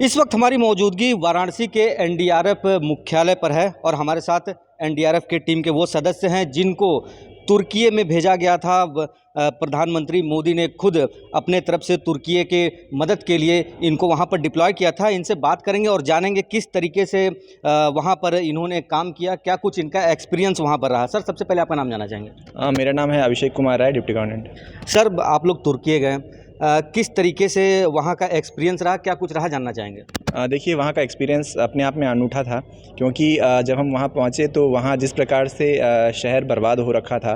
इस वक्त हमारी मौजूदगी वाराणसी के एनडीआरएफ मुख्यालय पर है और हमारे साथ एनडीआरएफ के टीम के वो सदस्य हैं जिनको तुर्की में भेजा गया था। प्रधानमंत्री मोदी ने खुद अपने तरफ से तुर्की के मदद के लिए इनको वहां पर डिप्लॉय किया था। इनसे बात करेंगे और जानेंगे किस तरीके से वहां पर इन्होंने काम किया, क्या कुछ इनका एक्सपीरियंस वहां पर रहा। सर, सबसे पहले आपका नाम जानना चाहेंगे। मेरा नाम है Abhishek Kumar Rai, deputy commandant. Sir, आप लोग तुर्की गए, किस तरीके से वहाँ का एक्सपीरियंस रहा, क्या कुछ रहा, जानना चाहेंगे। देखिए, वहाँ का एक्सपीरियंस अपने आप में अनूठा था, क्योंकि जब हम वहाँ पहुँचे तो वहाँ जिस प्रकार से शहर बर्बाद हो रखा था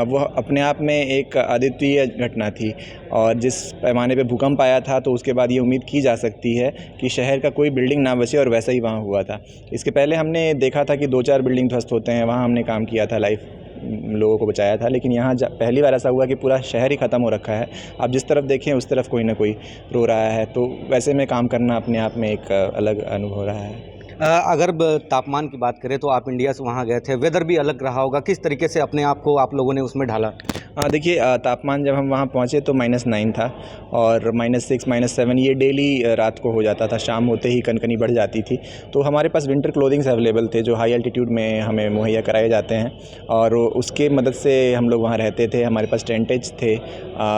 वह अपने आप में एक अद्वितीय घटना थी। और जिस पैमाने पे भूकंप आया था तो उसके बाद ये उम्मीद की जा सकती है कि शहर का कोई बिल्डिंग ना बचे, और वैसा ही वहाँ हुआ था। इसके पहले हमने देखा था कि 2-4 बिल्डिंग ध्वस्त होते हैं, वहाँ हमने काम किया था, लाइफ लोगों को बचाया था। लेकिन यहाँ पहली बार ऐसा हुआ कि पूरा शहर ही ख़त्म हो रखा है। आप जिस तरफ देखें उस तरफ कोई ना कोई रो रहा है, तो वैसे में काम करना अपने आप में एक अलग अनुभव रहा है। अगर तापमान की बात करें तो आप इंडिया से वहाँ गए थे, वेदर भी अलग रहा होगा, किस तरीके से अपने आप को आप लोगों ने उसमें ढाला। देखिए, तापमान जब हम वहाँ पहुँचे तो -9 था, और -6, -7 ये डेली रात को हो जाता था। शाम होते ही कनकनी बढ़ जाती थी। तो हमारे पास विंटर क्लोथिंग्स अवेलेबल थे जो हाई एल्टीट्यूड में हमें मुहैया कराए जाते हैं, और उसके मदद से हम लोग वहाँ रहते थे। हमारे पास टेंटेज थे,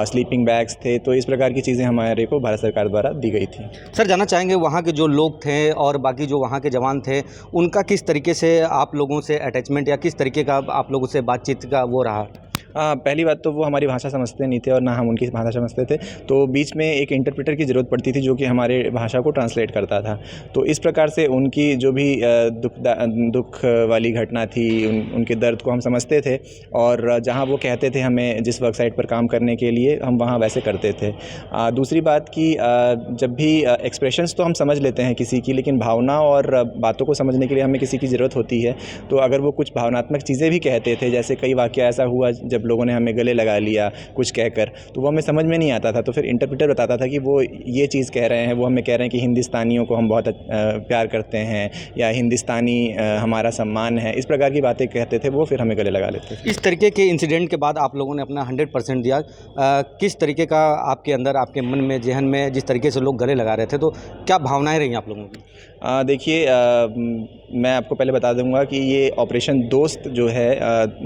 स्लीपिंग बैग्स थे, तो इस प्रकार की चीज़ें हमारे को भारत सरकार द्वारा दी गई थी। सर, जानना चाहेंगे वहाँ के जो लोग थे और बाकी जो वहाँ के जवान थे, उनका किस तरीके से आप लोगों से अटैचमेंट या किस तरीके का आप लोगों से बातचीत का वो रहा। पहली बात तो वो हमारी भाषा समझते नहीं थे और ना हम उनकी भाषा समझते थे, तो बीच में एक इंटरप्रेटर की ज़रूरत पड़ती थी जो कि हमारे भाषा को ट्रांसलेट करता था। तो इस प्रकार से उनकी जो भी दुख वाली घटना थी, उनके दर्द को हम समझते थे, और जहाँ वो कहते थे हमें जिस वर्क साइट पर काम करने के लिए, हम वहाँ वैसे करते थे। दूसरी बात कि जब भी एक्सप्रेशंस तो हम समझ लेते हैं किसी की, लेकिन भावना और बातों को समझने के लिए हमें किसी की ज़रूरत होती है। तो अगर वो कुछ भावनात्मक चीज़ें भी कहते थे, जैसे कई वाक़या ऐसा हुआ जब लोगों ने हमें गले लगा लिया कुछ कहकर, तो वो हमें समझ में नहीं आता था। तो फिर इंटरप्रेटर बताता था कि वो ये चीज़ कह रहे हैं, वो हमें कह रहे हैं कि हिंदुस्तानियों को हम बहुत प्यार करते हैं, या हिंदुस्तानी हमारा सम्मान है, इस प्रकार की बातें कहते थे। वो फिर हमें गले लगा लेते थे। इस तरीके के इंसिडेंट के बाद आप लोगों ने अपना 100% दिया। किस तरीके का आपके अंदर, आपके मन में, जहन में जिस तरीके से लोग गले लगा रहे थे, तो क्या भावनाएं रही आप लोगों की। देखिए, मैं आपको पहले बता दूंगा कि ये ऑपरेशन दोस्त जो है,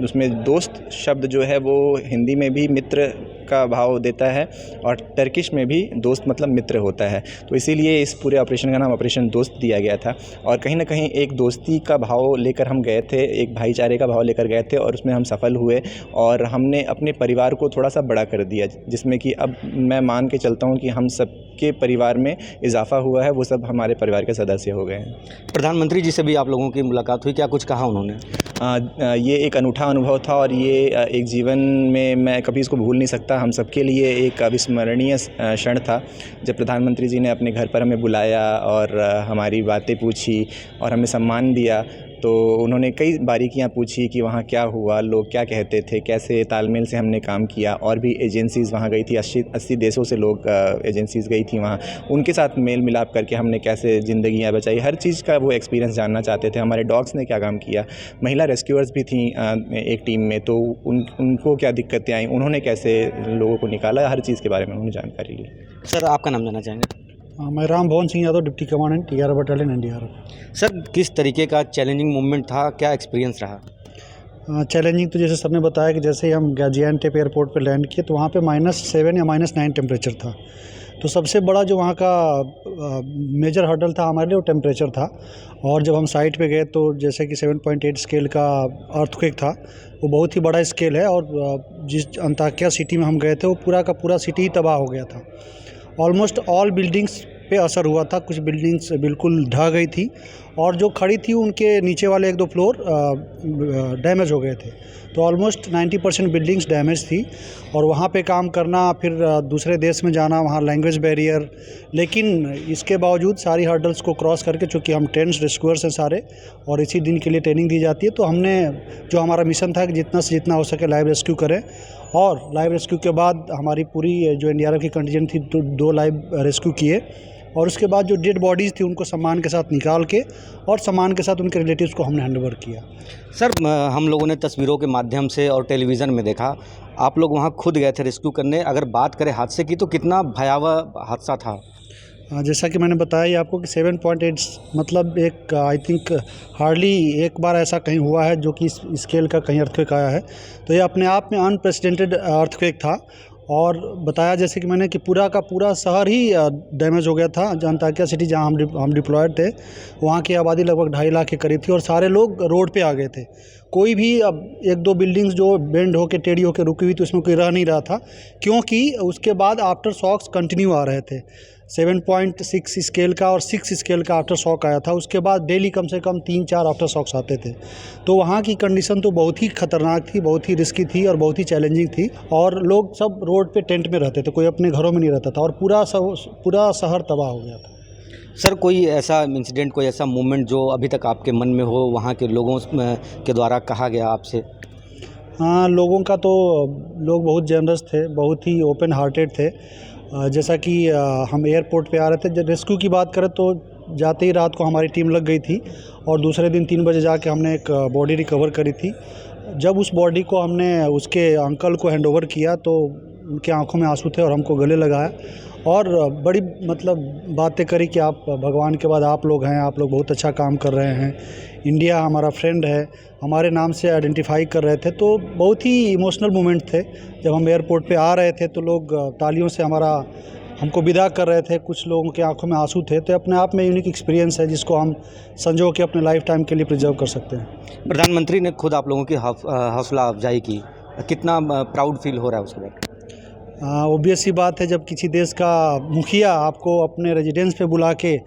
उसमें दोस्त शब्द जो है वो हिंदी में भी मित्र का भाव देता है, और टर्किश में भी दोस्त मतलब मित्र होता है। तो इसीलिए इस पूरे ऑपरेशन का नाम ऑपरेशन दोस्त दिया गया था। और कहीं ना कहीं एक दोस्ती का भाव लेकर हम गए थे, एक भाईचारे का भाव लेकर गए थे, और उसमें हम सफल हुए। और हमने अपने परिवार को थोड़ा सा बड़ा कर दिया, जिसमें कि अब मैं मान के चलता हूँ कि हम सबके परिवार में इजाफा हुआ है, वो सब हमारे परिवार के सदस्य हो गए हैं। प्रधानमंत्री जी से भी आप लोगों की मुलाकात हुई, क्या कुछ कहा उन्होंने। ये एक अनूठा अनुभव था, और ये एक जीवन में मैं कभी इसको भूल नहीं सकता। हम सबके लिए एक अविस्मरणीय क्षण था जब प्रधानमंत्री जी ने अपने घर पर हमें बुलाया और हमारी बातें पूछी और हमें सम्मान दिया। तो उन्होंने कई बारीकियां पूछी कि वहाँ क्या हुआ, लोग क्या कहते थे, कैसे तालमेल से हमने काम किया। और भी एजेंसीज़ वहाँ गई थी, 80 देशों से लोग एजेंसीज़ गई थी वहाँ, उनके साथ मेल मिलाप करके हमने कैसे ज़िंदगियाँ बचाई, हर चीज़ का वो एक्सपीरियंस जानना चाहते थे। हमारे डॉग्स ने क्या काम किया, महिला रेस्क्यूअर्स भी थी एक टीम में, तो उनको क्या दिक्कतें आई, उन्होंने कैसे लोगों को निकाला, हर चीज़ के बारे में उन्होंने जानकारी ली। सर, आपका नाम जानना चाहेंगे। मैं राम भवन Singh Yadav, deputy commandant, TR battalion NDRF. Sir, किस तरीके का चैलेंजिंग मोमेंट था, क्या एक्सपीरियंस रहा। चैलेंजिंग तो जैसे सर ने बताया कि जैसे ही हम गाजियान्टेप एयरपोर्ट पे लैंड किए तो वहाँ पे -7 या -9 टेम्परेचर था। तो सबसे बड़ा जो वहाँ का मेजर हर्डल था हमारे लिए वो टेम्परेचर था। और जब हम साइट पे गए तो जैसे कि 7.8 स्केल का अर्थक्वेक था, वो बहुत ही बड़ा स्केल है। और जिस अंताक्या सिटी में हम गए थे वो पूरा का पूरा सिटी ही तबाह हो गया था। ऑलमोस्ट ऑल बिल्डिंग्स पे असर हुआ था, कुछ बिल्डिंग्स बिल्कुल ढह गई थी, और जो खड़ी थी उनके नीचे वाले 1-2 फ्लोर डैमेज हो गए थे। तो ऑलमोस्ट 90% बिल्डिंग्स डैमेज थी। और वहाँ पे काम करना, फिर दूसरे देश में जाना, वहाँ लैंग्वेज बैरियर, लेकिन इसके बावजूद सारी हर्डल्स को क्रॉस करके, चूँकि हम टेंस रेस्क्यूअर्स हैं सारे और इसी दिन के लिए ट्रेनिंग दी जाती है, तो हमने जो हमारा मिशन था कि जितना से जितना हो सके लाइव रेस्क्यू करें। और लाइव रेस्क्यू के बाद हमारी पूरी जो एनडीआरएफ की कंटीजेंट थी तो 2 लाइव रेस्क्यू किए, और उसके बाद जो डेड बॉडीज़ थी उनको सम्मान के साथ निकाल के और सम्मान के साथ उनके रिलेटिव्स को हमने हैंड ओवर किया। सर, हम लोगों ने तस्वीरों के माध्यम से और टेलीविज़न में देखा, आप लोग वहाँ खुद गए थे रेस्क्यू करने। अगर बात करें हादसे की तो कितना भयावह हादसा था। जैसा कि मैंने बताया ही आपको कि 7.8 मतलब एक आई थिंक हार्डली एक बार ऐसा कहीं हुआ है जो कि इस स्केल का कहीं अर्थक्वेक आया है। तो ये अपने आप में अनप्रेसिडेंटेड अर्थक्वेक था। और बताया जैसे कि मैंने कि पूरा का पूरा शहर ही डैमेज हो गया था। अंताकिया सिटी जहां हम डिप्लॉयड थे, वहाँ की आबादी लगभग 2.5 लाख के करीब थी और सारे लोग रोड पे आ गए थे। कोई भी अब 1-2 बिल्डिंग्स जो बेंड होकर टेढ़ी होकर रुकी हुई थी उसमें कोई रह नहीं रहा था, क्योंकि उसके बाद आफ्टर शॉक्स कंटिन्यू आ रहे थे। 7.6 स्केल का और 6 स्केल का आफ्टर शॉक आया था। उसके बाद डेली कम से कम 3-4 आफ्टर शॉक्स आते थे। तो वहाँ की कंडीशन तो बहुत ही ख़तरनाक थी, बहुत ही रिस्की थी और बहुत ही चैलेंजिंग थी। और लोग सब रोड पे टेंट में रहते थे, कोई अपने घरों में नहीं रहता था और पूरा शहर तबाह हो गया था। सर कोई ऐसा इंसिडेंट, कोई ऐसा मोमेंट जो अभी तक आपके मन में हो, वहाँ के लोगों के द्वारा कहा गया आपसे? हाँ, लोगों का तो लोग बहुत जनरस थे, बहुत ही ओपन हार्टेड थे। जैसा कि हम एयरपोर्ट पे आ रहे थे, जब रेस्क्यू की बात करें तो जाते ही रात को हमारी टीम लग गई थी और दूसरे दिन 3 बजे जाके हमने एक बॉडी रिकवर करी थी। जब उस बॉडी को हमने उसके अंकल को हैंडओवर किया तो उनके आंखों में आंसू थे और हमको गले लगाया और बड़ी मतलब बातें करी कि आप भगवान के बाद आप लोग हैं, आप लोग बहुत अच्छा काम कर रहे हैं, इंडिया हमारा फ्रेंड है, हमारे नाम से आइडेंटिफाई कर रहे थे। तो बहुत ही इमोशनल मोमेंट थे। जब हम एयरपोर्ट पे आ रहे थे तो लोग तालियों से हमको विदा कर रहे थे, कुछ लोगों की आंखों में आंसू थे। तो अपने आप में यूनिक एक्सपीरियंस है जिसको हम संजो के अपने लाइफ टाइम के लिए प्रिजर्व कर सकते हैं। प्रधानमंत्री ने खुद आप लोगों की हौसला अफजाई की, कितना प्राउड फील हो रहा है उसके बाद? ऑब्वियस सी बात है, जब किसी देश का मुखिया आपको अपने रेजिडेंस पे बुला के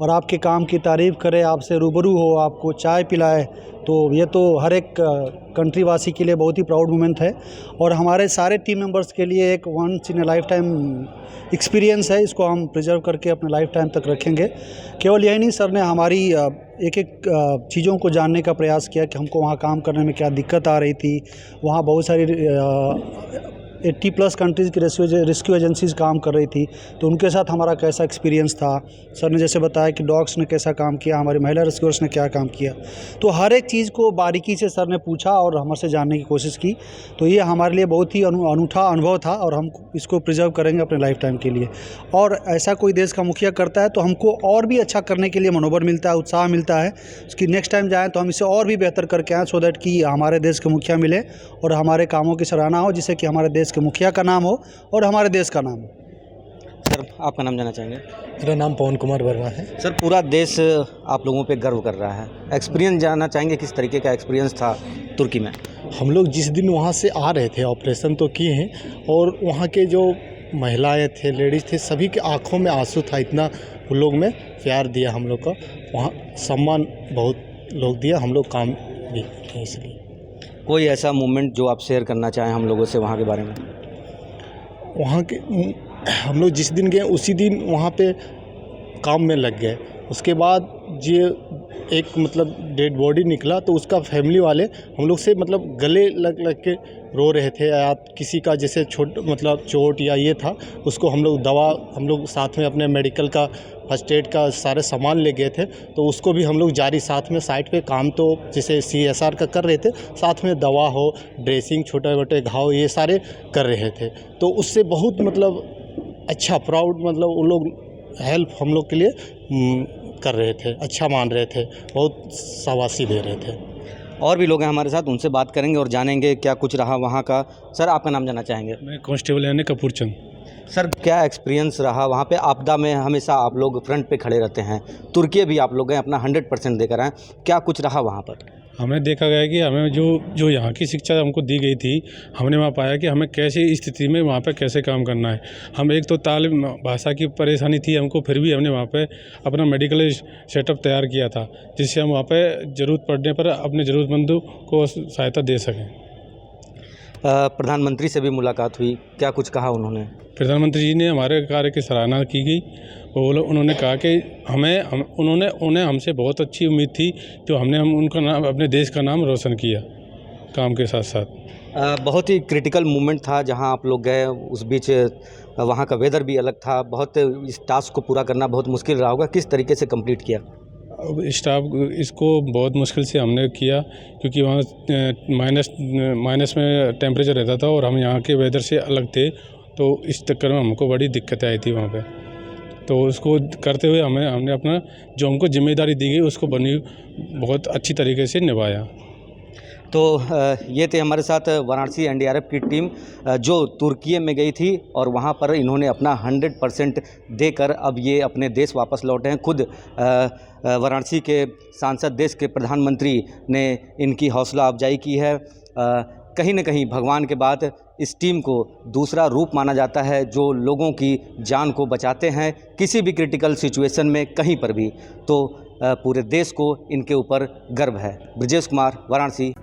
और आपके काम की तारीफ़ करे, आपसे रूबरू हो, आपको चाय पिलाए, तो ये तो हर एक कंट्री वासी के लिए बहुत ही प्राउड मोमेंट है और हमारे सारे टीम मेंबर्स के लिए एक once in a life time experience है। इसको हम प्रिजर्व करके अपने लाइफ टाइम तक रखेंगे। केवल यही नहीं, सर ने हमारी एक चीज़ों को जानने का प्रयास किया कि हमको वहाँ काम करने में क्या दिक्कत आ रही थी। वहाँ बहुत सारी 80+ कंट्रीज़ की रेस्क्यू एजेंसीज़ काम कर रही थी, तो उनके साथ हमारा कैसा एक्सपीरियंस था। सर ने जैसे बताया कि डॉग्स ने कैसा काम किया, हमारी महिला रेस्क्यूअर्स ने क्या काम किया, तो हर एक चीज़ को बारीकी से सर ने पूछा और हमसे जानने की कोशिश की। तो ये हमारे लिए बहुत ही अनूठा अनुभव था और हम इसको प्रिजर्व करेंगे अपने लाइफ टाइम के लिए। और ऐसा कोई देश का मुखिया करता है तो हमको और भी अच्छा करने के लिए मनोबल मिलता है, उत्साह मिलता है कि नेक्स्ट टाइम जाएँ तो हम इसे और भी बेहतर करके आएँ, सो दैट कि हमारे देश के मुखिया मिले और हमारे कामों की सराहना हो, जिससे कि हमारे देश के मुखिया का नाम हो और हमारे देश का नाम हो। सर आपका नाम जानना चाहेंगे? मेरा नाम पवन कुमार वर्मा है। सर पूरा देश आप लोगों पे गर्व कर रहा है, एक्सपीरियंस जानना चाहेंगे, किस तरीके का एक्सपीरियंस था तुर्की में? हम लोग जिस दिन वहाँ से आ रहे थे, ऑपरेशन तो किए हैं और वहाँ के जो महिलाएं थे, लेडीज़ थे, सभी के आंखों में आंसू था। इतना उन लोग में प्यार दिया हम लोग का, वहाँ सम्मान बहुत लोग दिया, हम लोग काम भी किए। इसलिए कोई ऐसा मोमेंट जो आप शेयर करना चाहें हम लोगों से वहाँ के बारे में? वहाँ के हम लोग जिस दिन गए उसी दिन वहाँ पे काम में लग गए। उसके बाद ये एक मतलब डेड बॉडी निकला तो उसका फैमिली वाले हम लोग से मतलब गले लग के रो रहे थे। या किसी का जैसे चोट या ये था, उसको हम लोग साथ में अपने मेडिकल का फर्स्ट एड का सारे सामान ले गए थे, तो उसको भी हम लोग जारी साथ में साइड पे काम तो जैसे CSR का कर रहे थे, साथ में दवा हो, ड्रेसिंग, छोटे मोटे घाव, ये सारे कर रहे थे। तो उससे बहुत मतलब अच्छा प्राउड मतलब वो लोग हेल्प हम लोग के लिए कर रहे थे, अच्छा मान रहे थे, बहुत शाबाशी दे रहे थे। और भी लोग हैं हमारे साथ, उनसे बात करेंगे और जानेंगे क्या कुछ रहा वहाँ का। सर आपका नाम जानना चाहेंगे? मैं कांस्टेबल यानी कपूर चंद। सर क्या एक्सपीरियंस रहा वहाँ पे? आपदा में हमेशा आप लोग फ्रंट पे खड़े रहते हैं, तुर्की भी आप लोग हैं, अपना 100% देकर आए, क्या कुछ रहा वहाँ पर? हमें देखा गया कि हमें जो यहाँ की शिक्षा हमको दी गई थी, हमने वहाँ पाया कि हमें कैसी स्थिति में वहाँ पे कैसे काम करना है। हम एक तो तालिम भाषा की परेशानी थी हमको, फिर भी हमने वहाँ पे अपना मेडिकल सेटअप तैयार किया था, जिससे हम वहाँ पे ज़रूरत पड़ने पर अपने ज़रूरतमंदों को सहायता दे सकें। प्रधानमंत्री से भी मुलाकात हुई, क्या कुछ कहा उन्होंने? प्रधानमंत्री जी ने हमारे कार्य की सराहना की गई। उन्होंने कहा कि उन्हें हमसे बहुत अच्छी उम्मीद थी, जो हमने उनका नाम, अपने देश का नाम रोशन किया काम के साथ साथ। बहुत ही क्रिटिकल मोमेंट था जहां आप लोग गए, उस बीच वहां का वेदर भी अलग था, बहुत इस टास्क को पूरा करना बहुत मुश्किल रहा होगा, किस तरीके से कंप्लीट किया? अब स्टाफ इसको बहुत मुश्किल से हमने किया, क्योंकि वहाँ माइनस में टेम्परेचर रहता था और हम यहाँ के वेदर से अलग थे, तो इस चक्कर में हमको बड़ी दिक्कतें आई थी वहाँ पे। तो उसको करते हुए हमने अपना जो हमको जिम्मेदारी दी गई उसको बहुत अच्छी तरीके से निभाया। तो ये थे हमारे साथ वाराणसी एनडीआरएफ की टीम जो तुर्की में गई थी और वहाँ पर इन्होंने अपना 100% देकर अब ये अपने देश वापस लौटे हैं। खुद वाराणसी के सांसद, देश के प्रधानमंत्री ने इनकी हौसला अफजाई की है। कहीं न कहीं भगवान के बाद इस टीम को दूसरा रूप माना जाता है जो लोगों की जान को बचाते हैं किसी भी क्रिटिकल सिचुएशन में, कहीं पर भी। तो पूरे देश को इनके ऊपर गर्व है। ब्रजेश कुमार, वाराणसी।